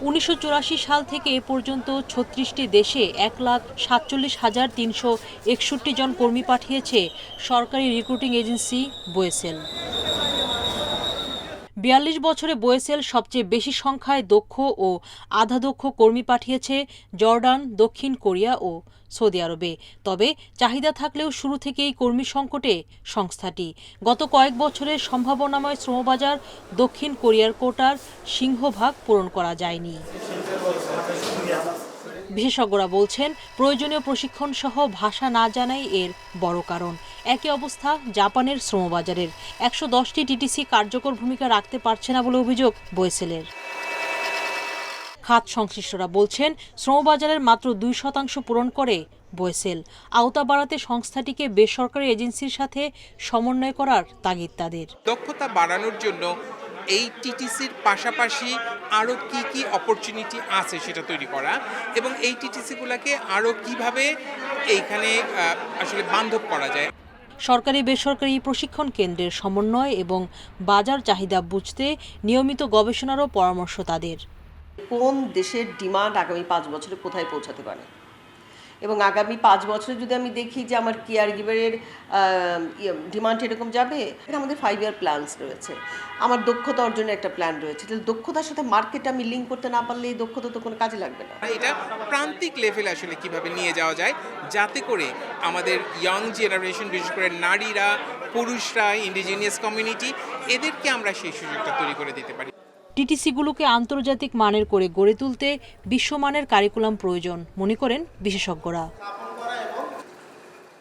1984 সাল থেকে এ পর্যন্ত 36টি দেশে 1,47,361 জন কর্মী পাঠিয়েছে সরকারি রিক্রুটিং এজেন্সি বোয়েসেল। 42 বছরে বোয়েসেল সবচেয়ে বেশি সংখ্যায় দক্ষ ও আধাদক্ষ কর্মী পাঠিয়েছে জর্ডান, দক্ষিণ কোরিয়া ও সৌদি আরবে। তবে চাহিদা থাকলেও শুরু থেকেই কর্মী সংকটে সংস্থাটি। গত কয়েক বছরের সম্ভাবনাময় শ্রমবাজার দক্ষিণ কোরিয়ার কোটার সিংহভাগ পূরণ করা যায়নি। বিশেষজ্ঞরা বলছেন, প্রয়োজনীয় প্রশিক্ষণ সহ ভাষা না জানাই এর বড় কারণ। একই অবস্থা জাপানের শ্রমবাজারের। 110টি টিটিসি কার্যকর ভূমিকা রাখতে পারছে না বলে অভিযোগ বোয়েসেলের। খাত সংশ্লিষ্টরা বলছেন, শ্রমবাজারের মাত্র 2% পূরণ করে বোয়েসেল। আওতা বাড়াতে সংস্থাটিকে বেসরকারি এজেন্সির সাথে সমন্বয় করার তাগিদ তাদের। দক্ষতা বাড়ানোর জন্য এই টিটিসির পাশাপাশি আরও কি অপরচুনিটি আছে সেটা তৈরি করা, এবং এই টিটিসিগুলোকে আরও কিভাবে এইখানে আসলে বান্ধব করা যায়। সরকারি বেসরকারি প্রশিক্ষণ কেন্দ্রের সমন্বয় এবং বাজার চাহিদা বুঝতে নিয়মিত গবেষণারও পরামর্শ তাদের। কোন দেশের ডিমান্ড আগামী 5 বছরে কোথায় পৌঁছাতে পারে, এবং আগামী 5 বছরে যদি আমি দেখি যে আমার কেয়ার গিভারের ডিমান্ড এরকম যাবে, আমাদের 5 ইয়ার প্ল্যানস রয়েছে, আমার দক্ষতা অর্জনের একটা প্ল্যান রয়েছে। তাহলে দক্ষতার সাথে মার্কেট আমি লিঙ্ক করতে না পারলে এই দক্ষতা তো কোনো কাজে লাগবে না। এটা প্রান্তিক লেভেলে আসলে কিভাবে নিয়ে যাওয়া যায়, যাতে করে আমাদের ইয়াং জেনারেশন, বিশেষ করে নারীরা, পুরুষরা, ইন্ডিজিনিয়াস কমিউনিটি, এদেরকে আমরা সেই সুযোগটা তৈরি করে দিতে পারি। টিটিসিগুলোকে আন্তর্জাতিক মানের করে গড়ে তুলতে বিশ্বমানের কারিকুলাম প্রয়োজন মনে করেন বিশেষজ্ঞরা।